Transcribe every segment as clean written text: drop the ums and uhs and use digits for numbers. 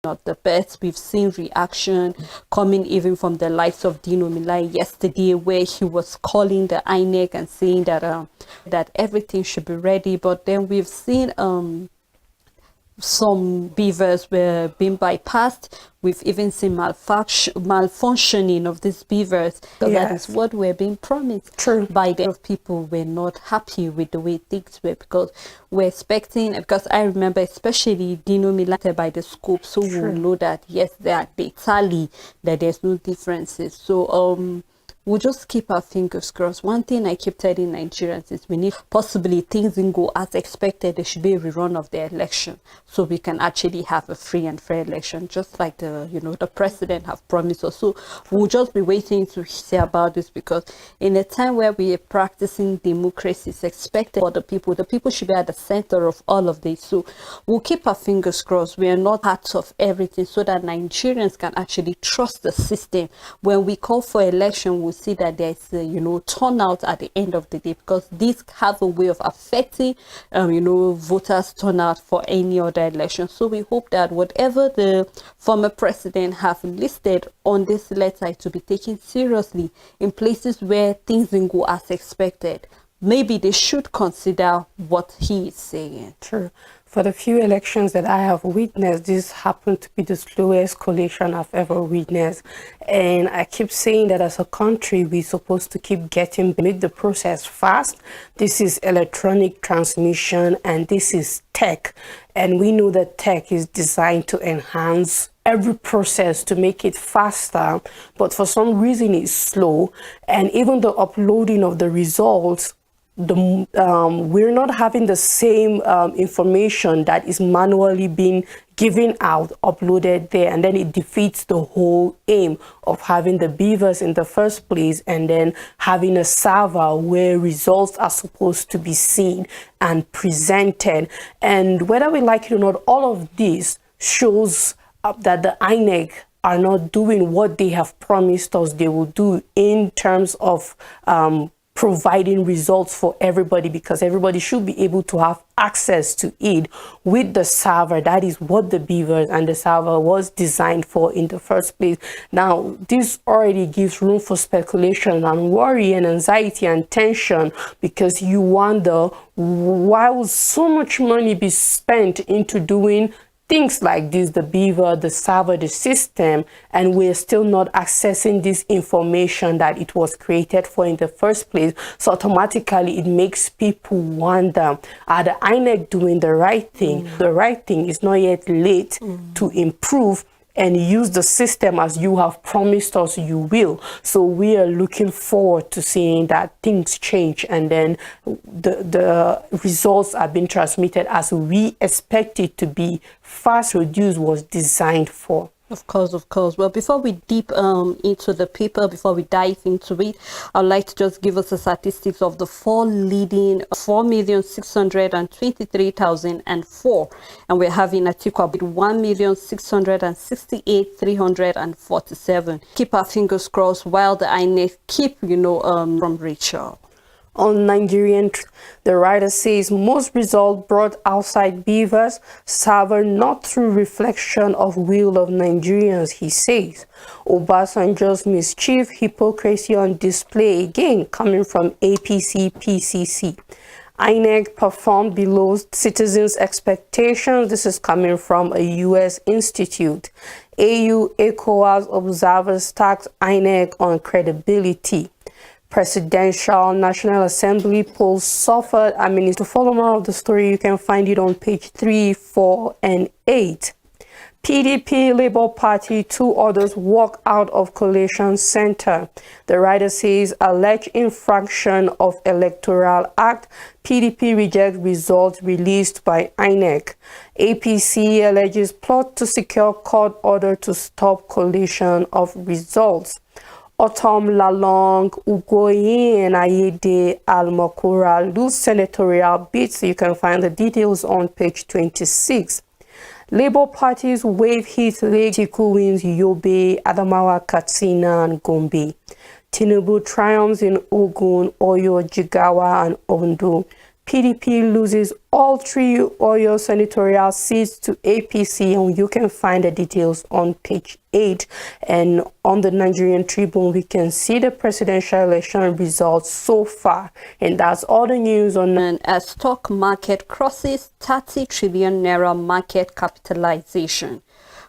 not the best. We've seen reaction coming even from the likes of Dino Milai yesterday, where he was calling the INEC and saying that that everything should be ready. But then we've seen some beavers were being bypassed. We've even seen malfunctioning of these beavers. So that is what we're being promised. True. By the people were not happy with the way things were, because we're expecting, because I remember especially Dino Milate by the scope, so we'll know that yes, they tally, that there's no differences. So we'll just keep our fingers crossed. One thing I keep telling Nigerians is we need, possibly things didn't go as expected, there should be a rerun of the election so we can actually have a free and fair election, just like the president have promised us. So we'll just be waiting to hear about this, because in a time where we are practicing democracy, it's expected for the people should be at the center of all of this. So we'll keep our fingers crossed. We are not part of everything, so that Nigerians can actually trust the system. When we call for election, we'll see that there's turnout at the end of the day, because these have a way of affecting voters turnout for any other election. So we hope that whatever the former president have listed on this letter to be taken seriously in places where things didn't go as expected. Maybe they should consider what he is saying. True. For the few elections that I have witnessed, this happened to be the slowest collation I've ever witnessed. And I keep saying that as a country, we're supposed to keep make the process fast. This is electronic transmission and this is tech. And we know that tech is designed to enhance every process to make it faster. But for some reason, it's slow. And even the uploading of the results, we're not having the same information that is manually being given out, uploaded there, and then it defeats the whole aim of having the beavers in the first place, and then having a server where results are supposed to be seen and presented. And whether we like it or not, all of this shows that the INEC are not doing what they have promised us they will do in terms of providing results for everybody, because everybody should be able to have access to it with the server. That is what the beavers and the server was designed for in the first place. Now, this already gives room for speculation and worry and anxiety and tension, because you wonder, why would so much money be spent into doing things like this, the beaver, the server, the system, and we're still not accessing this information that it was created for in the first place? So automatically it makes people wonder, are the INEC doing the right thing? The right thing is not yet late to improve and use the system as you have promised us you will. So we are looking forward to seeing that things change, and then the results are being transmitted as we expect it to be. Fast reduce was designed for. Of course, of course. Well, before we deep into the paper, before we dive into it, I'd like to just give us the statistics of the 4,623,004, and we're having Atiku with 1,668,347. Keep our fingers crossed while the INEC keep, from Rachel. On Nigerian, the writer says most results brought outside beavers serve not through reflection of will of Nigerians, he says. Obasanjo's mischief, hypocrisy on display again, coming from APC PCC. INEC performed below citizens' expectations. This is coming from a U.S. institute. AU ECOWAS observers tax INEC on credibility. Presidential National Assembly polls suffered. To follow more of the story, you can find it on page 3, 4, and 8. PDP, Labour Party, 2 others walk out of Collation Center. The writer says alleged infraction of Electoral Act. PDP rejects results released by INEC. APC alleges plot to secure court order to stop collation of results. Autumn Lalong, Ugoyin, and Ayede Almakura lose senatorial bids. You can find the details on page 26. Labour parties wave hit Lake Tiku wins Yobe, Adamawa, Katsina, and Gombe. Tinubu triumphs in Ogun, Oyo, Jigawa, and Ondo. PDP loses all 3 Oyo senatorial seats to APC, and you can find the details on page 8. And on the Nigerian Tribune, we can see the presidential election results so far. And that's all the news on. And as stock market crosses 30 trillion naira market capitalization,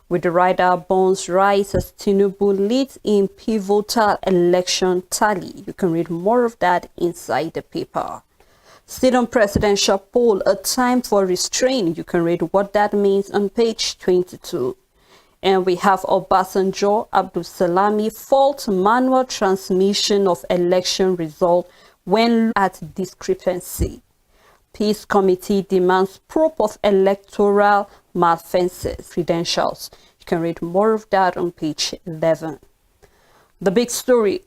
with the rider bonds rise as Tinubu leads in pivotal election tally. You can read more of that inside the paper. Still on presidential poll, a time for restraint. You can read what that means on page 22. And we have Obasanjo Abdulsalami fault manual transmission of election result when at discrepancy. Peace Committee demands probe of electoral malfeasance credentials. You can read more of that on page 11. The big story.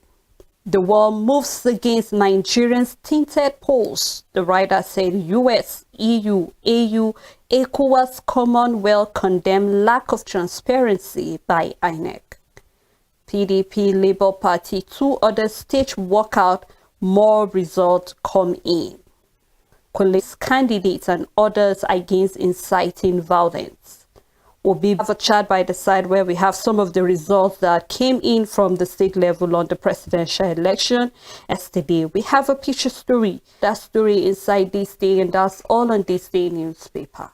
The world moves against Nigerians' tinted polls. The writer said US, EU, AU, ECOWAS, Commonwealth condemn lack of transparency by INEC. PDP, Labour Party, 2 others stage walkout, more results come in. Collects candidates and others against inciting violence. Obi have a chart by the side where we have some of the results that came in from the state level on the presidential election yesterday. We have a picture story. That story inside This Day, and that's all on This Day newspaper.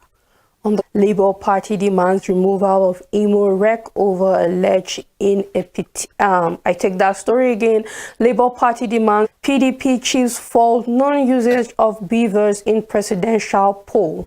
On the Labour Party demands removal of Imo Rec over alleged ineptitude. I take that story again. Labour Party demands PDP chiefs fault non-usage of beavers in presidential poll.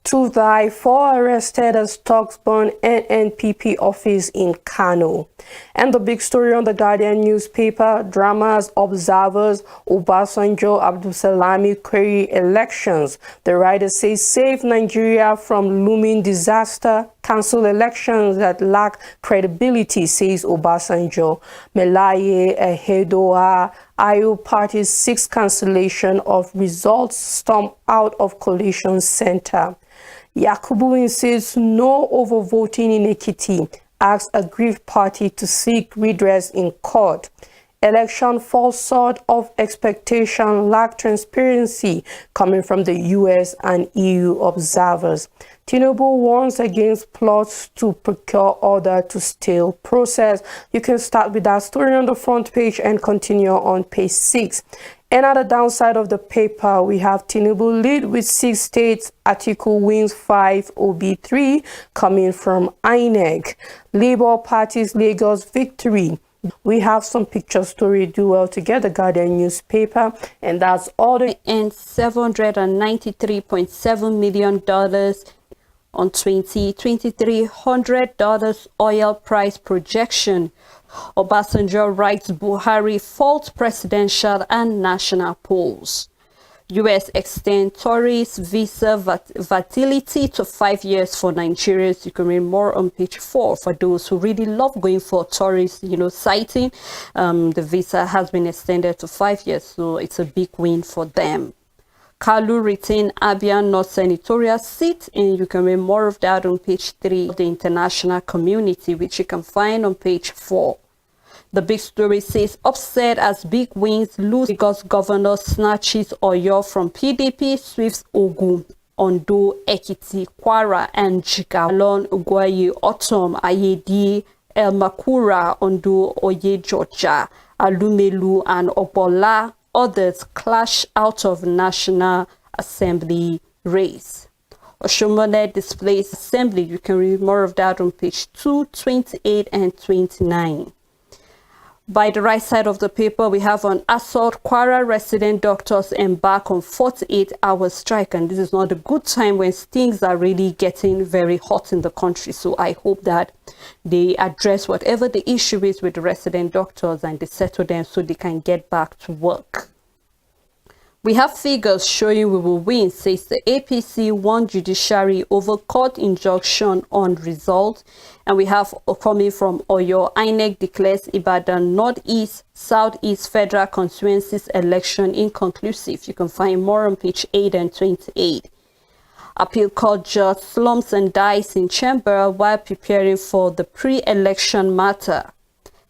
2 die, 4 arrested as talks burn NNPP office in Kano. And the big story on the Guardian newspaper, dramas, observers, Obasanjo Abdulsalami query elections. The writer says save Nigeria from looming disaster, cancel elections that lack credibility, says Obasanjo. Melaye Ehedoa, IO parties 6 cancellation of results, storm out of coalition center. Yakubu insists no overvoting in Ekiti, asks aggrieved party to seek redress in court. Election falls short of expectation, lack transparency, coming from the US and EU observers. Tinubu warns against plots to procure order to stale process. You can start with that story on the front page and continue on page 6. And at the downside of the paper, we have Tinubu lead with 6 states, Atiku wins 5, OB3, coming from INEC. Labour Party's Lagos victory. We have some picture story do well together, Guardian newspaper, and that's all. And $793.7 million on 2023 $100 oil price projection. Obasanjo writes Buhari faults presidential and national polls. U.S. extend tourist visa validity to 5 years for Nigerians. You can read more on page 4 for those who really love going for tourist, sighting. The visa has been extended to 5 years, so it's a big win for them. Kalu retained Abia North senatorial seat, and you can read more of that on page 3. The international community, which you can find on page 4. The big story says upset as big wins lose because governor snatches Oyo from PDP, sweeps Ogun, Ondo, Ekiti, Kwara, and Jigawa. Alon Ugwayi, Otom, Ayedi, El Makura, Ondo, Oye Georgia, Alumelu, and Obola. Others clash out of National Assembly race. Oshomole displays assembly. You can read more of that on page 2, 28, and 29. By the right side of the paper, we have on assault. Kwara resident doctors embark on 48-hour strike, and this is not a good time when things are really getting very hot in the country. So I hope that they address whatever the issue is with the resident doctors and they settle them so they can get back to work. We have figures showing we will win, says the APC won judiciary over court injunction on result. And we have coming from Oyo, INEC declares Ibadan Northeast, Southeast federal constituencies election inconclusive. You can find more on page 8 and 28. Appeal court judge slumps and dies in chamber while preparing for the pre-election matter.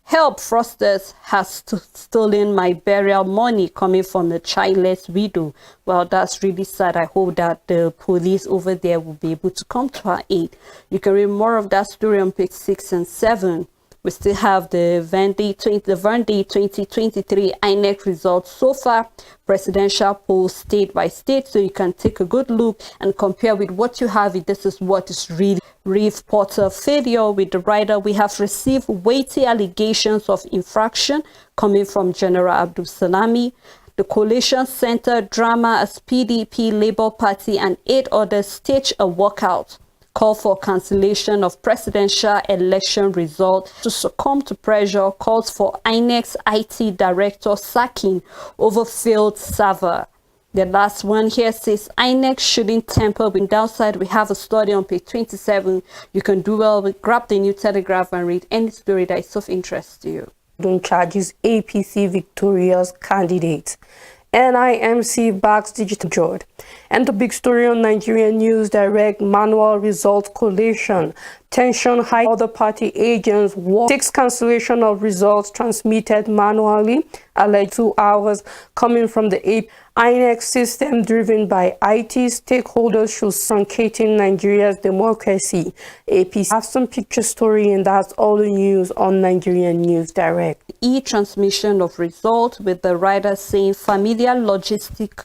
Help, fraudsters has stolen my burial money coming from the childless widow. Well, that's really sad. I hope that the police over there will be able to come to our aid. You can read more of that story on page 6 and 7. We still have the Vendée 2023 INEC results so far, presidential polls state by state, so you can take a good look and compare with what you have. This is what is really Reeve Porter failure with the writer. We have received weighty allegations of infraction coming from General Abdul Salami. The coalition center drama as PDP, Labour Party, and 8 others stage a walkout. Call for cancellation of presidential election result to succumb to pressure. Calls for INEC's IT director sacking over failed server. The last one here says INEC shouldn't tamper with downside. We have a story on page 27. You can do well with grab the New Telegraph and read any story that is of interest to you. Don't charges APC victorious candidate. NIMC backs digital fraud. And the big story on Nigerian News Direct, manual result collation. Tension high, other party agents war. 6 cancellation of results transmitted manually, alleged 2 hours coming from the INEC system driven by IT stakeholders should truncating Nigeria's democracy. APC have some picture story, and that's all the news on Nigerian News Direct. E-transmission of results, with the writer saying familiar logistic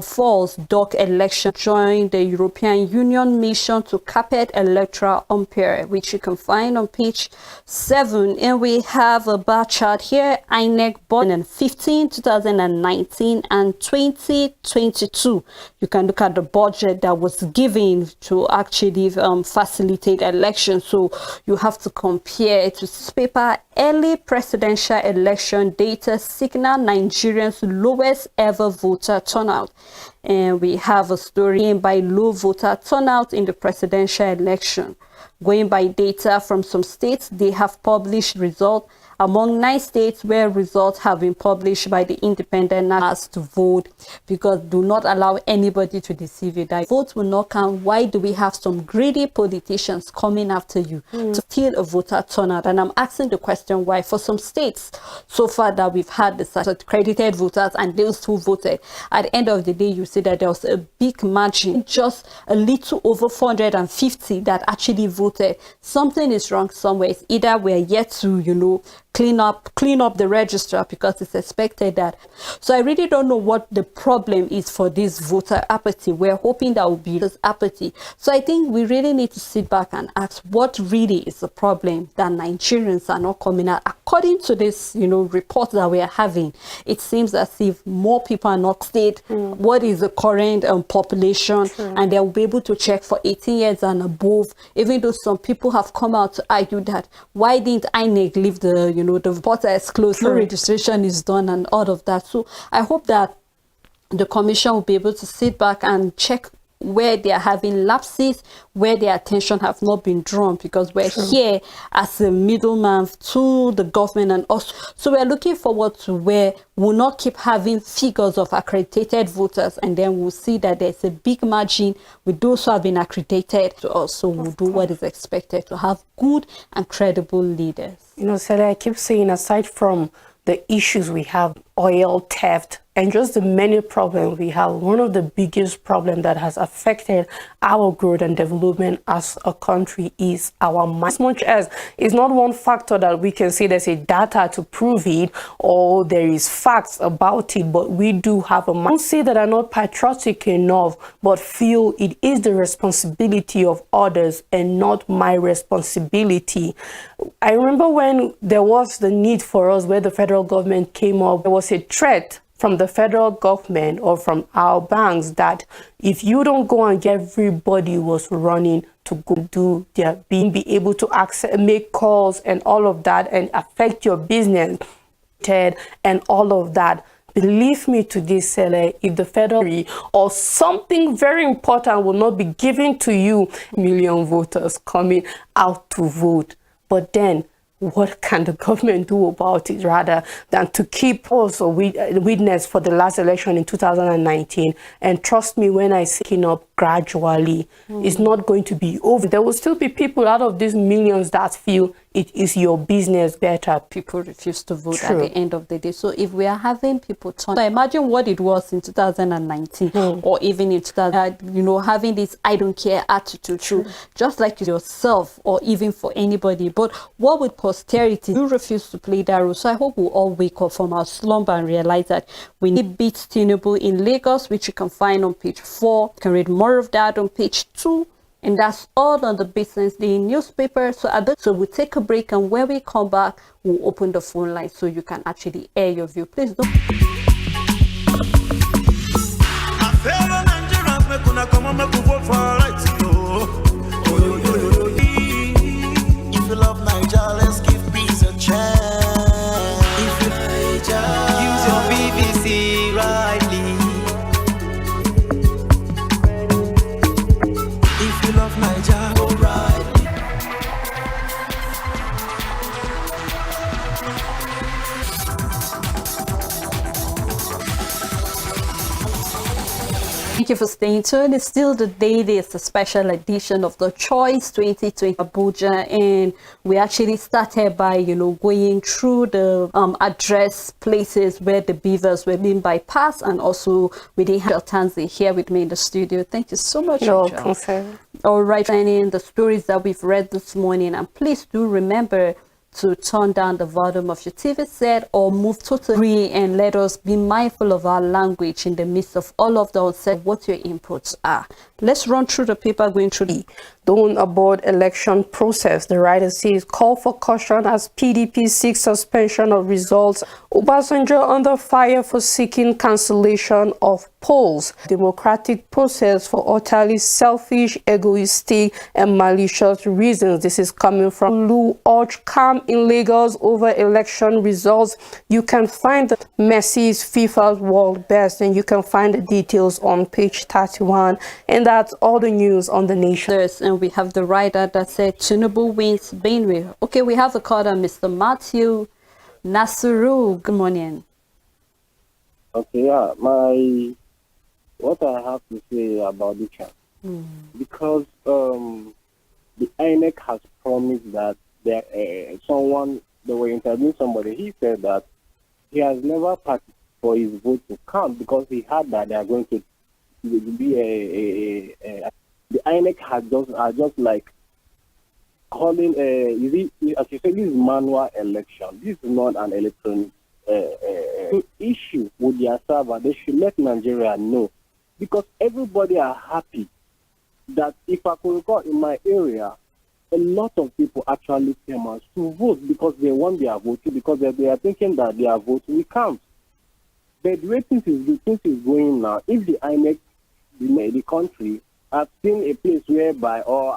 false doc election join the European Union mission to carpet electoral umpire, which you can find on page 7. And we have a bar chart here. INEC born in 2019 and 2022. You can look at the budget that was given to actually facilitate elections. So you have to compare it to this paper. Early presidential election data signal Nigerians' lowest ever voter turnout. And we have a story by low voter turnout in the presidential election. Going by data from some states, they have published results. Among 9 states where results have been published by the independent as to vote, because do not allow anybody to deceive you that votes will not count. Why do we have some greedy politicians coming after you to steal a voter turnout? And I'm asking the question why. For some states so far that we've had the accredited voters and those who voted, at the end of the day you see that there was a big margin, just a little over 450 that actually voted. Something is wrong somewhere. It's either we're yet to clean up the register, because it's expected that. So I really don't know what the problem is for this voter apathy. We're hoping that will be this apathy. So I think we really need to sit back and ask what really is the problem that Nigerians are not coming out. According to this report that we are having, it seems as if more people are not state what is the current population, and they will be able to check for 18 years and above, even though some people have come out to argue that why didn't INEC leave the the portal is closed, no registration is done and all of that. So I hope that the commission will be able to sit back and check where they are having lapses, where their attention have not been drawn, because we're here as a middleman to the government and us. So we're looking forward to where we'll not keep having figures of accredited voters, and then we'll see that there's a big margin with those who have been accredited to us. So we'll do what is expected to have good and credible leaders. Sally, I keep saying, aside from the issues we have, oil theft, and just the many problems we have, one of the biggest problems that has affected our growth and development as a country is our mind. As much as it's not one factor that we can say there's a data to prove it or there is facts about it, but we do have a mind. Don't say that I'm not patriotic enough, but feel it is the responsibility of others and not my responsibility. I remember when there was the need for us, where the federal government came up, there was a threat from the federal government or from our banks that if you don't go and get, everybody was running to go do their be able to access, make calls and all of that, and affect your business and all of that. Believe me to this, Sele, if the federal or something very important will not be given to you, million voters coming out to vote. But then what can the government do about it, rather than to keep also witness for the last election in 2019? And trust me, when I say up gradually, it's not going to be over. There will still be people out of these millions that feel it is your business better. People refuse to vote True. at the end of the day. So if we are having people turn, so imagine what it was in 2019 or even in 2000, having this I don't care attitude. True. Just like yourself or even for anybody. But what with posterity, you refuse to play that role. So I hope we'll all wake up from our slumber and realize that we need beat Tinubu in Lagos, which you can find on page 4. You can read more of that on page 2. And that's all on the Business Day newspaper. So we'll take a break, and when we come back, we'll open the phone line so you can actually air your view. Please don't. If you love Nigeria, let's give peace a chance. If you Nigeria, use your BBC rightly. If you love Nigeria, go right. Thank you for staying tuned. It's still the Daily. It's a special edition of the Choice 2020 Abuja, and we actually started by going through the address places where the beavers were being bypassed, and also we didn't have Tanzi here with me in the studio. Thank you so much. You're Rachel. welcome, sir. All right, and in the stories that we've read this morning, and please do remember to turn down the volume of your TV set or move totally, and let us be mindful of our language in the midst of all of the unsaid, what your inputs are. Let's run through the paper going through the Don't abort election process. The writer says, call for caution as PDP seeks suspension of results. Obasanjo under fire for seeking cancellation of polls. Democratic process for utterly selfish, egoistic, and malicious reasons. This is coming from Lu Urge calm in Lagos over election results. You can find the Messi's FIFA's World Best, and you can find the details on page 31. And that's all the news on the nation. And we have the writer that said Tinubu wins Benue. Okay, we have a caller, Mr. Matthew Nasuru. Good morning. Okay, yeah, what I have to say about the chance, because the INEC has promised that there, they were interviewing somebody, he said that he has never participated for his vote to count because he heard that they are going to be the INEC are just like calling as you said, this is manual election. This is not an electronic issue with their server. They should let Nigeria know, because everybody are happy that, if I could recall, in my area, a lot of people actually came out to vote because they want their vote, because they are thinking that their vote will count. But the way things is going now, if the INEC, the country, I've seen a place whereby, or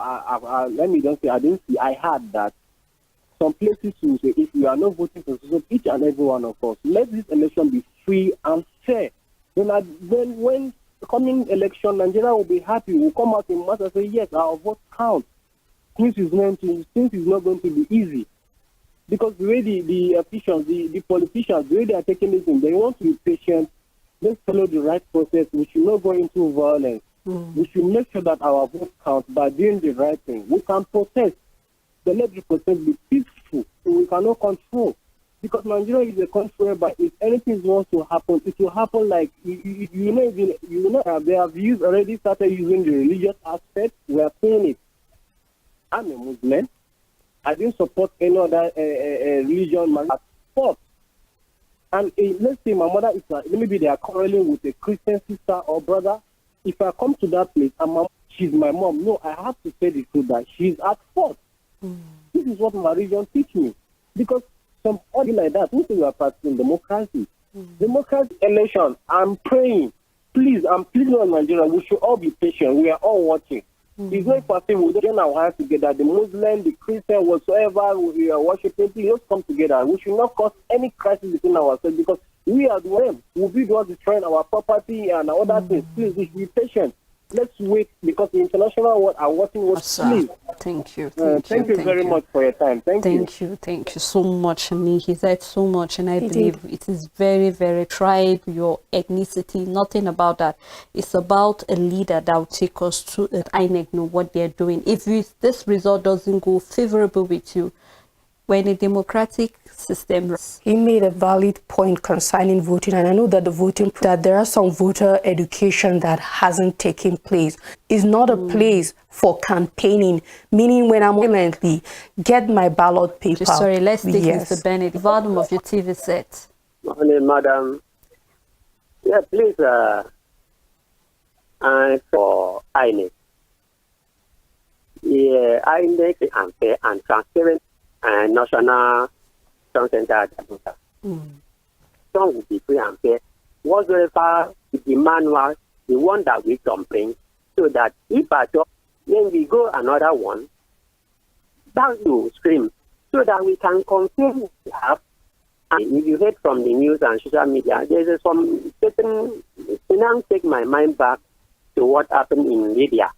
let me just say, I heard that some places will say, if you are not voting for each and every one of us, let this election be free and fair. Then when the coming election, Nigeria will be happy. We'll come out in mass and say, yes, our vote counts. Things is not going to be easy. Because the way the officials, the politicians, the way they are taking this in, they want to be patient. Let's follow the right process. We should not go into violence. We should make sure that our vote counts by doing the right thing. We can protest, but let the protest be peaceful, so we cannot control. Because Nigeria is a country whereby if anything wants to happen, it will happen like, they have already started using the religious aspect. We are saying it. I'm a Muslim. I didn't support any other religion at first. And let's say my mother is maybe they are quarreling with a Christian sister or brother. If I come to that place and she's my mom, no, I have to say the truth that she's at fault. This is what my religion teach me. Because somebody like that, who say you are practicing democracy? Democracy election, I'm praying. Please, I'm pleading on Nigeria. We should all be patient. We are all watching. It's not possible we join our hands together. The Muslim, the Christian, whatsoever we are worshiping, let's come together. We should not cause any crisis between ourselves, because we are the ones who will be the ones destroying our property and other things. Please, we should be patient. Let's wait, because the international world are watching us. Please. Thank you. Thank you very much for your time. Thank you. Thank you so much. I mean, he said so much, and I believe it is very, very tribe, your ethnicity, nothing about that. It's about a leader that will take us to it. INEC know what they're doing. If this result doesn't go favorable with you, we're in a democratic system. He made a valid point concerning voting, and I know that that there are some voter education that hasn't taken place. It's not a place for campaigning, meaning when I'm violently get my ballot paper. Sorry, let's take Yes. Mr. Bennett. Volume of your TV set. Morning, madam. Yeah, please, for INEC. Yeah, INEC is unfair and transparent and national center data. Some will be free and fair. Whatsoever the manual, the one that we complain, so that if at all, when we go another one, back to scream, so that we can confirm we have. And if you heard from the news and social media, there's some certain, now take my mind back to what happened in Libya.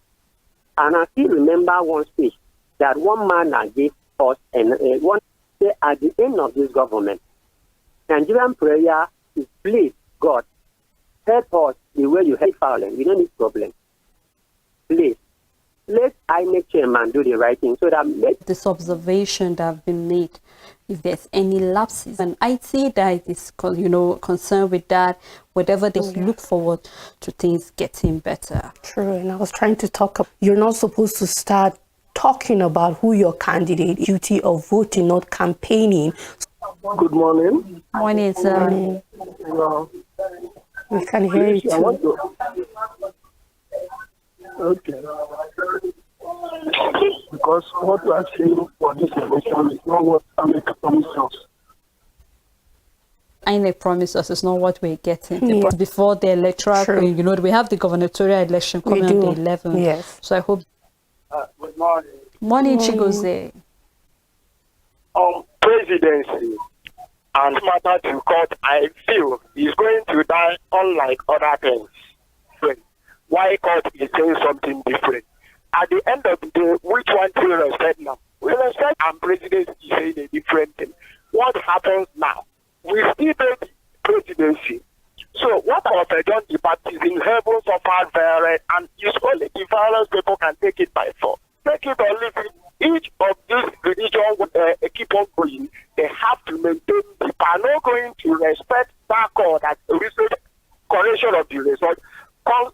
And I still remember one speech that one man gave us, and one day at the end of this government, Nigerian prayer is, please, God, help us the way you help violence. We don't need problem. Please, let INEC chairman do the right thing so that This observation that have been made, if there's any lapses, and I see that it is, concerned with that. Whatever they look forward to things getting better. True, and I was trying to talk. You're not supposed to start talking about who your candidate is. Duty of voting, not campaigning. Good morning. Morning, sir. We can hear you I too. want to. Okay. Because what we are saying for this election is not what America promised us. INEC promised us it's not what we're getting. Yeah. Before the electoral, True. we have the gubernatorial election We coming on do. the 11th. Yes. So I hope. Good morning. Morning, Chigoze. Presidency and matter to court, I feel is going to die unlike other things. Why court is saying something different? At the end of the day, which one do you respect now? We respect, and presidency is saying a different thing. What happens now? We still take the presidency. So what of John the Baptist in heaven suffered violence, and it's only the violence people can take it by force. Take it or leave it. Each of these religions keep on going. They have to maintain. People are not going to respect that call that recent correction of the result.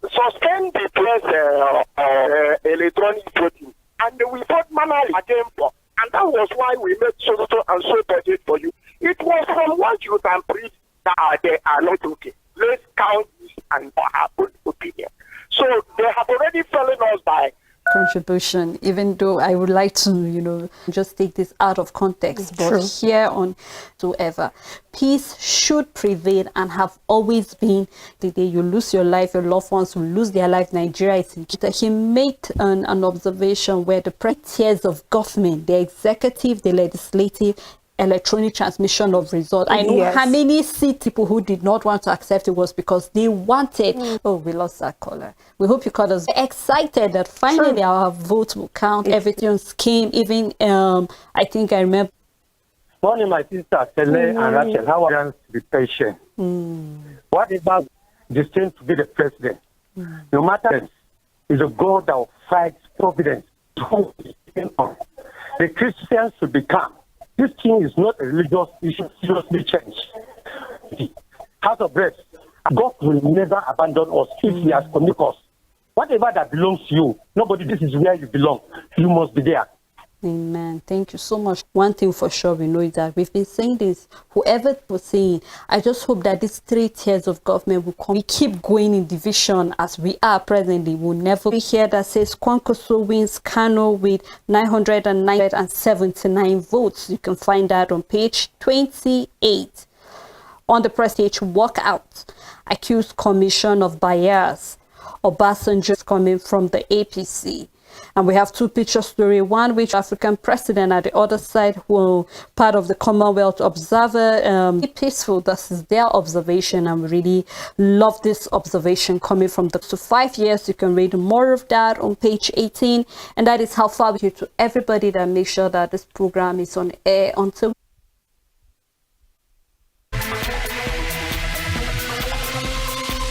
Suspend the place electronic voting, and we vote manually again for. And that was why we made so and so budget for you. It was from what you can preach that they are not okay. Let's count this and our own opinion. So they have already fallen us by Contribution, even though I would like to, just take this out of context, but True. here on whatsoever, peace should prevail and have always been. The day you lose your life, your loved ones will lose their life. Nigeria is in. He made an observation where the tiers of government, the executive, the legislative, electronic transmission of results. I know Yes. how many people who did not want to accept it was because they wanted. Oh, we lost that caller. We hope you called us excited that finally our vote will count. Everything came. Even I think I remember. Morning, my sister, Sele and Rachel. How are you to be patient? What about destined to be the president? No matter is a God that will fight providence. The Christians should become. This thing is not a religious issue, seriously changed. House of bread, God will never abandon us if He has committed us. Whatever that belongs to you, nobody, this is where you belong. You must be there. Amen. Thank you so much. One thing for sure we know is that we've been saying this, whoever was saying, I just hope that these 3 tiers of government will come. We keep going in division as we are presently. We'll never be here that says Kwankwaso wins Kano with 979 votes. You can find that on page 28. On the press page, walkout, accused commission of bias. Obasanjo is coming from the APC. And we have 2 picture story, one which African president at the other side, who part of the Commonwealth Observer, peaceful. This is their observation, and we really love this observation coming from the 5 years. You can read more of that on page 18, and that is how far we here to everybody that make sure that this program is on air until